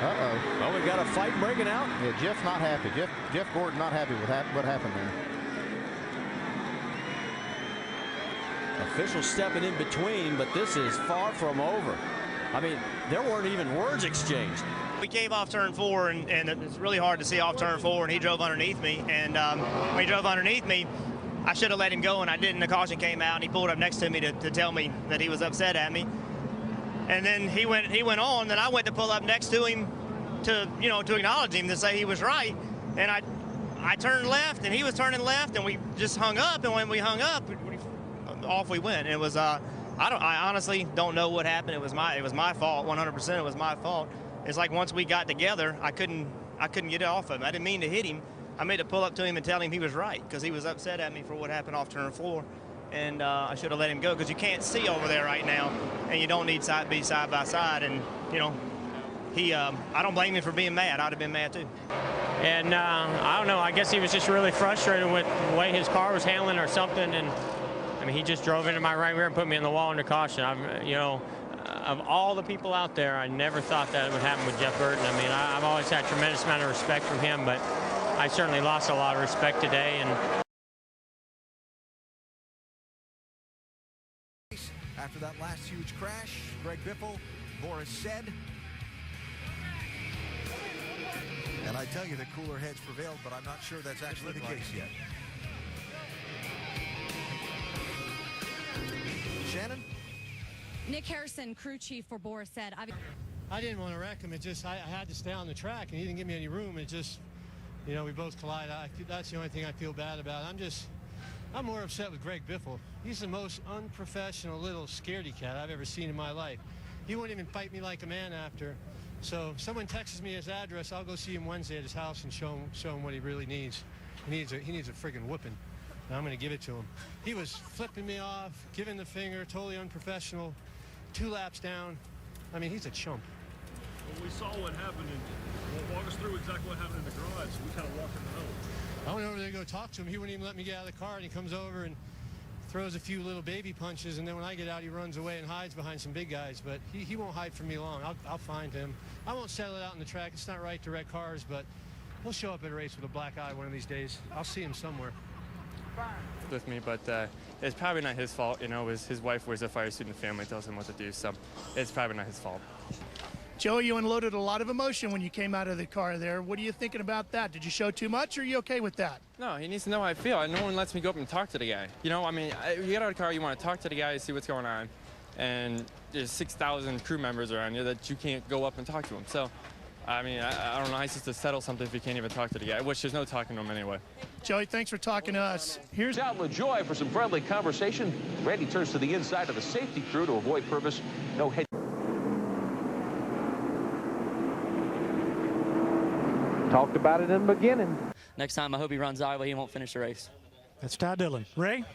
Well, we've got a fight breaking out. Yeah, Jeff's not happy. Jeff Gordon not happy with what happened there. Officials stepping in between, but this is far from over. I mean, there weren't even words exchanged. We came off turn 4, and it's really hard to see off turn 4, and he drove underneath me. And when he drove underneath me, I should have let him go, and I didn't. The caution came out, and he pulled up next to me to tell me that he was upset at me. And then he went on, and I went to pull up next to him to acknowledge him, to say he was right. And I turned left, and he was turning left, and we just hung up. And when we hung up, off we went. And it was I honestly don't know what happened. It was my fault. 100% it was my fault. It's like once we got together, I couldn't get it off of him. I didn't mean to hit him. I made to pull up to him and tell him he was right, because he was upset at me for what happened off turn 4. And I should have let him go, because you can't see over there right now, and you don't need to be side by side. And I don't blame him for being mad. I'd have been mad too. And I don't know. I guess he was just really frustrated with the way his car was handling or something. And I mean, he just drove into my right rear and put me in the wall under caution. Of all the people out there, I never thought that would happen with Jeff Burton. I mean, I've always had a tremendous amount of respect from him, but I certainly lost a lot of respect today. And after that last huge crash, Greg Biffle, Boris said, and I tell you that cooler heads prevailed, but I'm not sure that's actually the case yet. Shannon? Nick Harrison, crew chief for Boris, said, I didn't want to wreck him. It just, I had to stay on the track, and he didn't give me any room. It just, we both collided. That's the only thing I feel bad about. I'm more upset with Greg Biffle. He's the most unprofessional little scaredy cat I've ever seen in my life. He wouldn't even fight me like a man after. So if someone texts me his address, I'll go see him Wednesday at his house and show him what he really needs. He needs a friggin' whooping. And I'm going to give it to him. He was flipping me off, giving the finger, totally unprofessional. 2 laps down. I mean, he's a chump. Well, we saw what happened, and walk us through exactly what happened in the garage. So we kind of walked in the hole. I went over there to go talk to him. He wouldn't even let me get out of the car, and he comes over and throws a few little baby punches, and then when I get out, he runs away and hides behind some big guys. But he won't hide from me long. I'll find him. I won't settle it out on the track. It's not right to wreck cars, but he'll show up at a race with a black eye one of these days. I'll see him somewhere. With me, but it's probably not his fault. It was his wife wears a fire suit and the family tells him what to do, so it's probably not his fault. Joe, you unloaded a lot of emotion when you came out of the car there. What are you thinking about that? Did you show too much, or are you okay with that? No, he needs to know how I feel. No one lets me go up and talk to the guy. I mean, you get out of the car, you want to talk to the guy, see what's going on, and there's 6,000 crew members around you that you can't go up and talk to them. So I mean, I don't know how to settle something if you can't even talk to the guy, which there's no talking to him anyway. Joey, thanks for talking to us. Here's out LaJoy for some friendly conversation. Randy turns to the inside of the safety crew to avoid purpose. No head. Talked about it in the beginning. Next time, I hope he runs Iowa. He won't finish the race. That's Ty Dillon. Ray?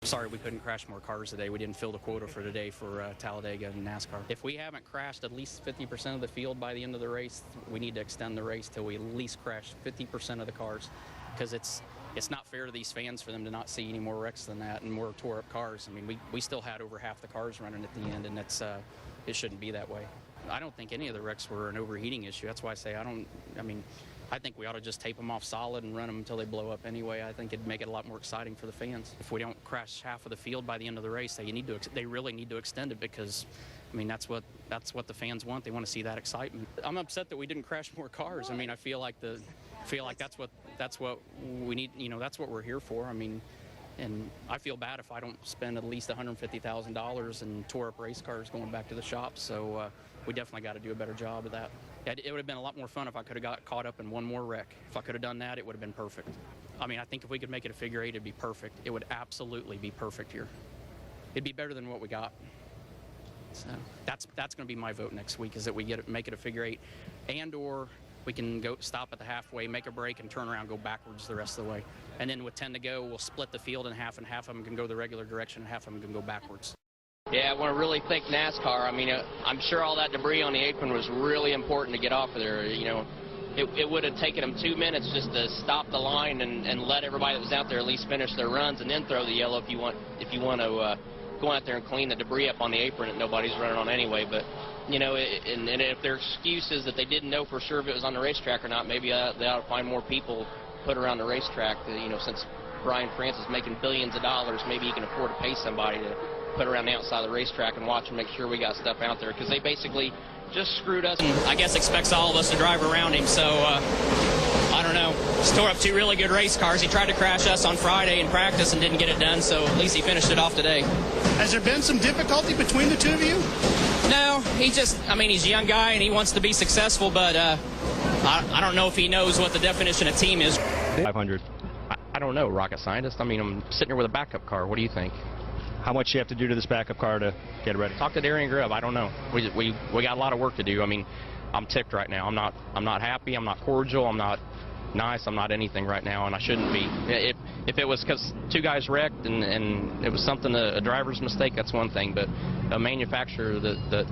Sorry we couldn't crash more cars today. We didn't fill the quota for today for Talladega and NASCAR. If we haven't crashed at least 50% of the field by the end of the race, we need to extend the race till we at least crash 50% of the cars, because it's not fair to these fans for them to not see any more wrecks than that and more tore up cars. I mean, we still had over half the cars running at the end, and it shouldn't be that way. I don't think any of the wrecks were an overheating issue. That's why I say I think we ought to just tape them off solid and run them until they blow up anyway. I think it'd make it a lot more exciting for the fans. If we don't crash half of the field by the end of the race, they really need to extend it, because, I mean, that's what the fans want. They want to see that excitement. I'm upset that we didn't crash more cars. I mean, I feel like that's what we need. You know, that's what we're here for. I mean, and I feel bad if I don't spend at least $150,000 and tore up race cars going back to the shop. So we definitely got to do a better job of that. It would have been a lot more fun if I could have got caught up in one more wreck. If I could have done that, it would have been perfect. I mean, I think if we could make it a figure eight, it'd be perfect. It would absolutely be perfect here. It'd be better than what we got. So that's going to be my vote next week, is that we make it a figure eight, and/or we can go stop at the halfway, make a break, and turn around, go backwards the rest of the way. And then with 10 to go, we'll split the field in half, and half of them can go the regular direction, and half of them can go backwards. Yeah, I want to really thank NASCAR. I mean, I'm sure all that debris on the apron was really important to get off of there. You know, it would have taken them 2 minutes just to stop the line and let everybody that was out there at least finish their runs, and then throw the yellow if you want to go out there and clean the debris up on the apron that nobody's running on anyway. But you know, and if their excuse is that they didn't know for sure if it was on the racetrack or not, maybe they ought to find more people put around the racetrack. You know, since Brian France is making billions of dollars, maybe he can afford to pay somebody to put around the outside of the racetrack and watch and make sure we got stuff out there, because they basically just screwed us. I guess expects all of us to drive around him, so I don't know. Just tore up two really good race cars. He tried to crash us on Friday in practice and didn't get it done, so at least he finished it off today. Has there been some difficulty between the two of you? No, he's a young guy and he wants to be successful, but I don't know if he knows what the definition of team is. 500. I don't know, rocket scientist. I mean, I'm sitting here with a backup car. What do you think? How much you have to do to this backup car to get it ready? Talk to Darian Grubb. I don't know. We got a lot of work to do. I mean, I'm ticked right now. I'm not happy. I'm not cordial. I'm not nice. I'm not anything right now, and I shouldn't be. If it was because two guys wrecked and it was something, a driver's mistake, that's one thing. But a manufacturer that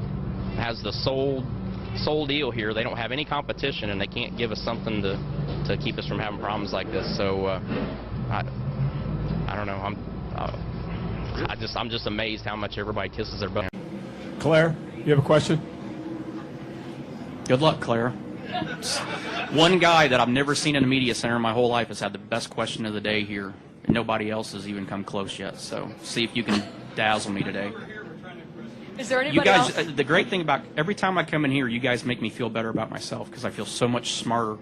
has the sole deal here, they don't have any competition, and they can't give us something to keep us from having problems like this. So I don't know. I'm just amazed how much everybody kisses their butt. Claire, you have a question? Good luck, Claire. One guy that I've never seen in the media center in my whole life has had the best question of the day here. And nobody else has even come close yet. So see if you can dazzle me today. Is there anybody else? The great thing about every time I come in here, you guys make me feel better about myself, because I feel so much smarter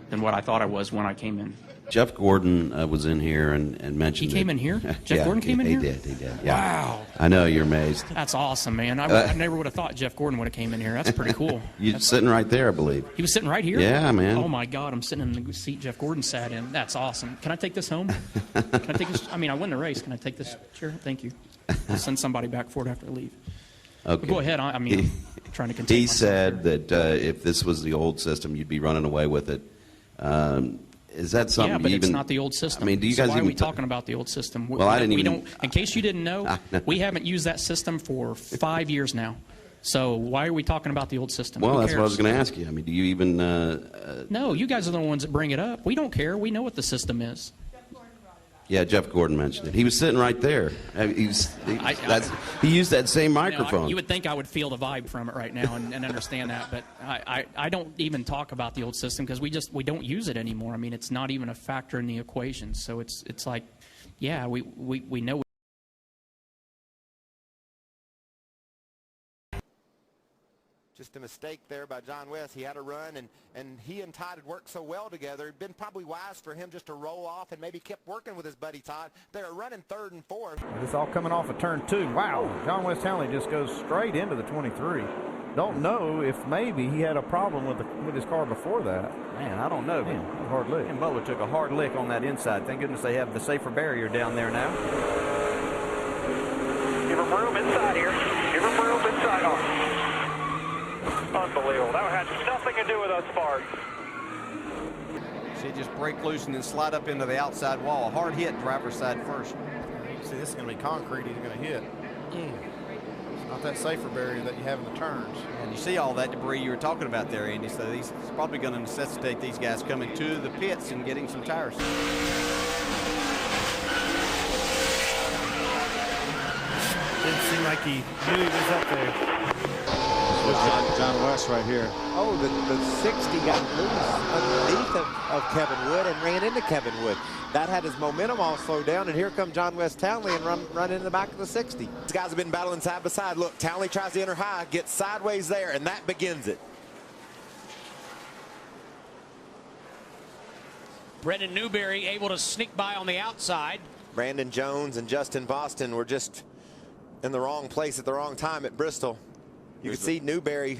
than what I thought I was when I came in. Jeff Gordon was in here and mentioned. He came in here? Jeff Gordon came in here? He did. Yeah. Wow. I know, you're amazed. That's awesome, man. I never would have thought Jeff Gordon would have came in here. That's pretty cool. You're sitting right there, I believe. He was sitting right here? Yeah, man. Oh, my God. I'm sitting in the seat Jeff Gordon sat in. That's awesome. Can I take this home? Can I take this? I mean, I won the race. Can I take this chair? Thank you. I'll send somebody back for it after I leave. Okay. But go ahead. I'm trying to continue. He said that if this was the old system, you'd be running away with it. Is that something? Yeah, but it's not the old system. I mean, do you guys why even are we talking about the old system? Well, I didn't even. In case you didn't know, we haven't used that system for 5 years now. So why are we talking about the old system? Well, that's what I was going to ask you. I mean, do you even? No, you guys are the ones that bring it up. We don't care. We know what the system is. Yeah, Jeff Gordon mentioned it. He was sitting right there. He used that same microphone. You would think I would feel the vibe from it right now and understand that, but I don't even talk about the old system because we don't use it anymore. I mean, it's not even a factor in the equation. So it's like, yeah, we know. Just a mistake there by John West. He had a run, and he and Todd had worked so well together. It'd been probably wise for him just to roll off and maybe kept working with his buddy Todd. They were running 3rd and 4. It's all coming off of turn 2. Wow, John West Townley just goes straight into the 23. Don't know if maybe he had a problem with his car before that. Man, I don't know. Man, hard lick. And Butler took a hard lick on that inside. Thank goodness they have the safer barrier down there now. Give him room inside here. Give him room inside on. Unbelievable. That had nothing to do with us, Spark. See, just break loose and then slide up into the outside wall. A hard hit, driver's side first. See, this is going to be concrete he's going to hit. It's not that safer barrier that you have in the turns. And you see all that debris you were talking about there, Andy, so it's probably going to necessitate these guys coming to the pits and getting some tires. Didn't seem like he knew he was up there. John West right here. Oh, the 60 got loose underneath of Kevin Wood and ran into Kevin Wood. That had his momentum all slowed down, and here come John West Townley and run into the back of the 60. These guys have been battling side by side. Look, Townley tries to enter high, gets sideways there, and that begins it. Brendan Newberry able to sneak by on the outside. Brandon Jones and Justin Boston were just in the wrong place at the wrong time at Bristol. You can see Newberry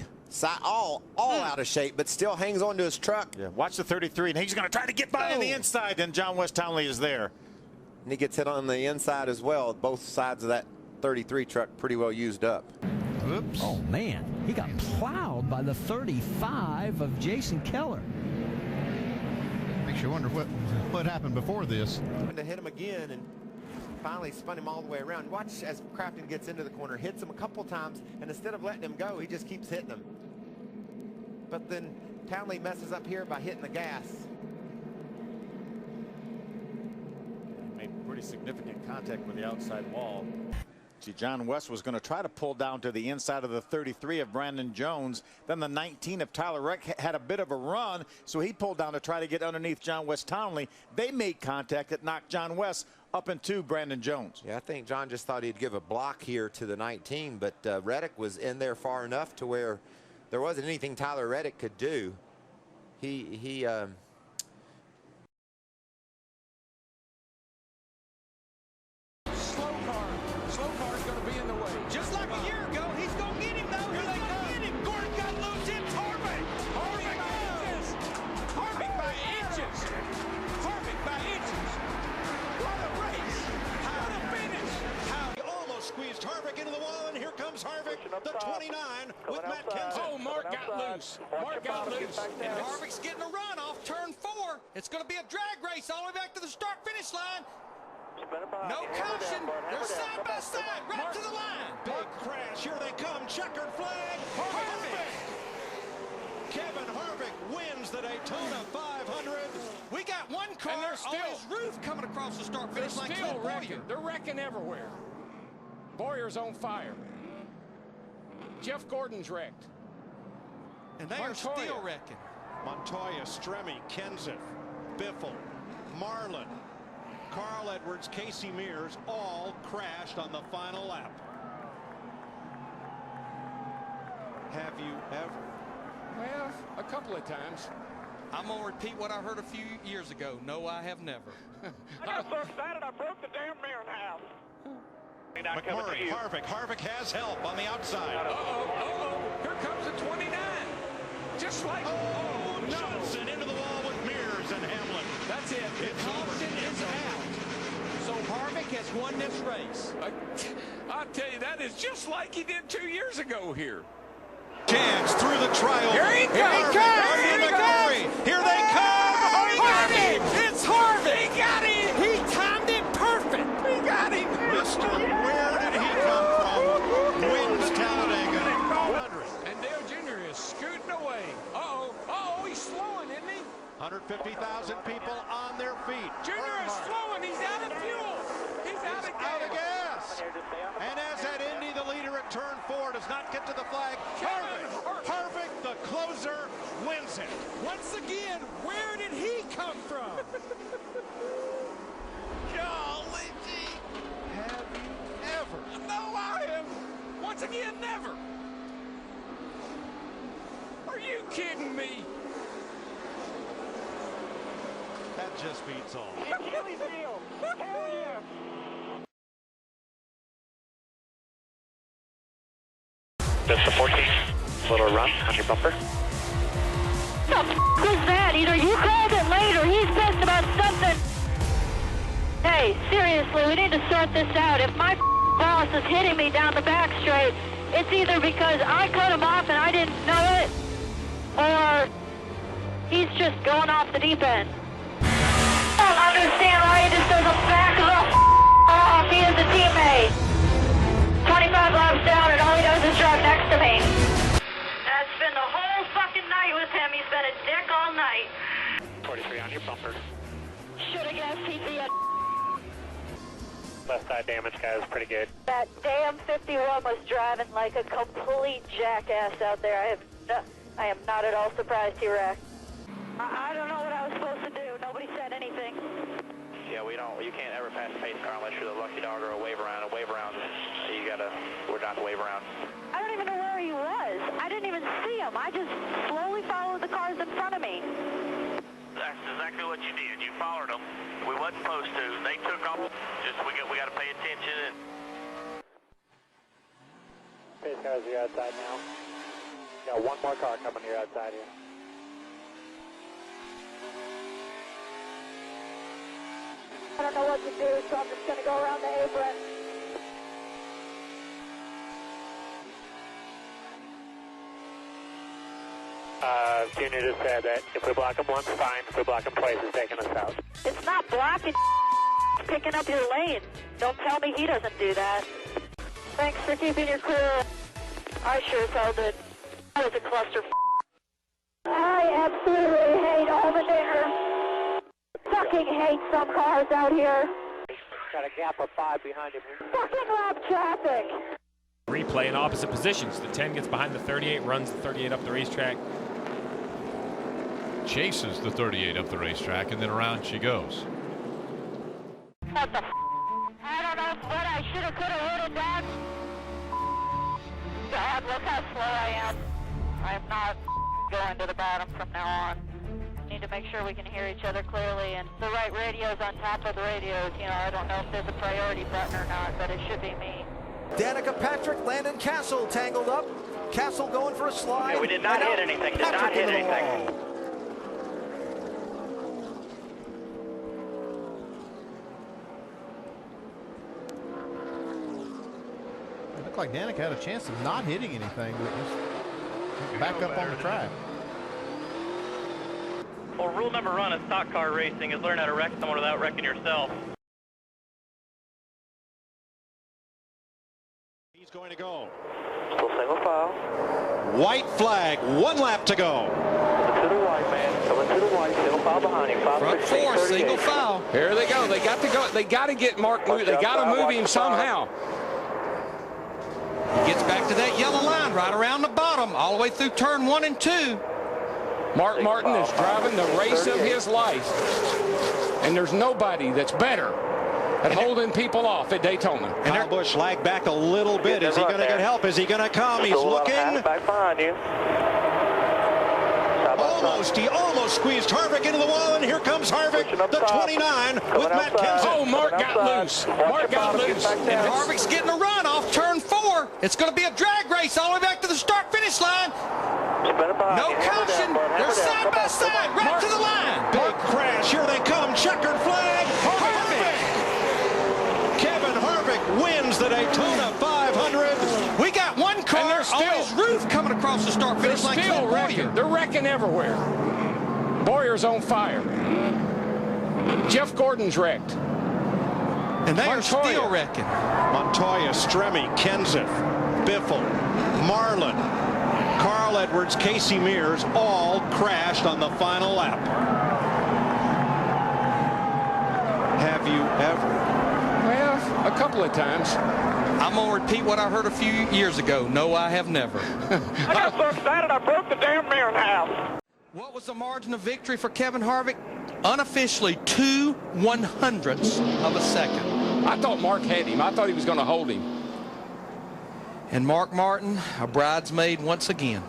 all out of shape, but still hangs on to his truck. Yeah, watch the 33, and he's going to try to get by on the inside, and John West Townley is there. And he gets hit on the inside as well. Both sides of that 33 truck pretty well used up. Oops. Oh, man. He got plowed by the 35 of Jason Keller. Makes you wonder what happened before this. To hit him again, and finally spun him all the way around. Watch as Crafton gets into the corner, hits him a couple times, and instead of letting him go, he just keeps hitting him. But then Townley messes up here by hitting the gas. Made pretty significant contact with the outside wall. See, John West was going to try to pull down to the inside of the 33 of Brandon Jones. Then the 19 of Tyler Reck had a bit of a run, so he pulled down to try to get underneath John West Townley. They made contact that knocked John West up into Brandon Jones. Yeah, I think John just thought he'd give a block here to the 19, but Reddick was in there far enough to where there wasn't anything Tyler Reddick could do. Slow car's going to be in the way. Just like a year ago, he's going to get him, though. Here they come. Gordon got loose. It's Harvick. Harvick by inches. Harvick by inches. Harvick by inches. What a race. What a finish. How he almost squeezed Harvick into the wall, and here comes Harvick, the 29, with Matt Kenseth. Oh, Mark got loose. Mark got loose. And Harvick's getting a run off turn 4. It's going to be a drag race all the way back to the start-finish line. No caution. They're side by side, right to the line. Big crash. Here they come. Checkered flag. Harvick. Kevin Harvick wins the Daytona 500. We got one car on his roof coming across the start finish line. Still wrecking. They're wrecking everywhere. Boyer's on fire. Jeff Gordon's wrecked. And they are still wrecking. Montoya, Stremme, Kenseth, Biffle, Marlin, Carl Edwards, Casey Mears, all crashed on the final lap. Have you ever? Well, a couple of times. I'm going to repeat what I heard a few years ago. No, I have never. I got so excited I broke the damn mirror in half. McMurray, Harvick has help on the outside. Here comes the 29. Just like Johnson into the wall with Mears and Hamlin. That's it. Johnson is out. So Harvick has won this race. I'll tell you, that is just like he did 2 years ago here. Chance through the trial. Here he comes. Here they come. Harvick. It's Harvick. He got him. He timed it perfect. He got him. Mr. Where did he come from? Wins Talladega. And Dale Jr. is scooting away. He's slowing, isn't he? 150,000 people on their feet. Jr. is slowing. He's out of fuel. He's out of gas. And as at Indy, the leader at turn 4 does not get to the flag. Harvick, the closer, wins it. Once again, where did he come from? Golly gee. Have you ever? No, I have. Once again, never. you kidding me? That just beats all. Achilles heel. Hell yeah. Just the 14. Little run on your bumper. What the f was that? Either you called it late or he's pissed about something. Hey, seriously, we need to sort this out. If my boss is hitting me down the back straight, it's either because I cut him off and I didn't know it, or he's just going off the deep end. I don't understand why he just doesn't back the off. He is a teammate. 25 laps down and all he does is drive next to me. That's been the whole fucking night with him. He's been a dick all night. 43 on your bumper. Should've guessed he'd be a Left side damage, guys, pretty good. That damn 51 was driving like a complete jackass out there. I am not at all surprised he wrecked. I don't know what I was supposed to do. Nobody said anything. Yeah, you can't ever pass a pace car unless you're the lucky dog or a wave around. A wave around, we're not the wave around. I don't even know where he was. I didn't even see him. I just slowly followed the cars in front of me. That's exactly what you did. You followed them. We wasn't supposed to. They took off. We got to pay attention. Pace cars are your outside now. Got one more car coming to your outside here. I don't know what to do, so I'm just going to go around the apron. Junior just said that if we block them once, fine. If we block them twice, it's taking us out. It's not blocking, it's picking up your lane. Don't tell me he doesn't do that. Thanks for keeping your clear. I sure as hell did. That was a cluster. I absolutely hate all the dinger. Fucking hate some cars out here. Got a gap of 5 behind him. Fucking lap traffic. Replay in opposite positions. The 10 gets behind the 38, runs the 38 up the racetrack. Chases the 38 up the racetrack, and then around she goes. What the f? I don't know what I should have, could have, would have done. God, look how slow I am. I am not going to the bottom from now on. Need to make sure we can hear each other clearly, and the right radio's on top of the radios. You know, I don't know if there's a priority button or not, but it should be me. Danica Patrick, Landon Castle tangled up. Castle going for a slide. Okay, we did not hit anything. Did not hit anything. It looked like Danica had a chance of not hitting anything, but just back up on the track. Well, rule number one in stock car racing is learn how to wreck someone without wrecking yourself. He's going to go. Still single file. White flag, 1 lap to go. To the white, man. Coming to the white. Single file behind him. Front 4, single foul. Here they go. They got to go. They got to get Mark. They got to move him somehow. He gets back to that yellow line right around the bottom, all the way through turn 1 and 2. Mark Martin is driving the race of his life, and there's nobody that's better at holding people off at Daytona. And Kyle Busch lagged back a little bit. Is he going to get help? Is he going to come? He's looking. Back behind you. He almost squeezed Harvick into the wall, and here comes Harvick, the 29, with Matt Kenseth. Oh, Mark got loose. Mark got loose. And Harvick's getting a run off turn 4. It's going to be a drag race all the way back to the start-finish line. No caution. They're side by side, right to the line. Big crash. Here they come. Checkered flag. Harvick. Kevin Harvick wins the Daytona 500. We got one car on his roof coming across the start-finish line. Still wrecking. They're wrecking everywhere. Boyer's on fire. Jeff Gordon's wrecked. And they Montoya. are still wrecking. Montoya, Stremme, Kenseth, Biffle, Marlin, Carl Edwards, Casey Mears all crashed on the final lap. Have you ever? Well, a couple of times. I'm going to repeat what I heard a few years ago. No, I have never. I got so excited I broke the damn mirror in half. What was the margin of victory for Kevin Harvick? Unofficially 0.02 of a second. I thought Mark had him. I thought he was going to hold him. And Mark Martin, a bridesmaid once again.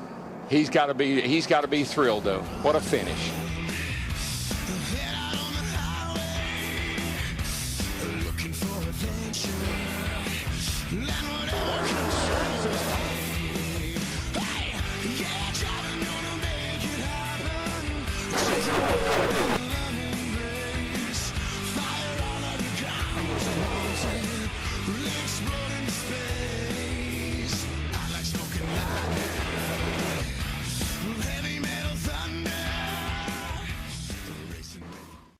He's got to be thrilled though. What a finish.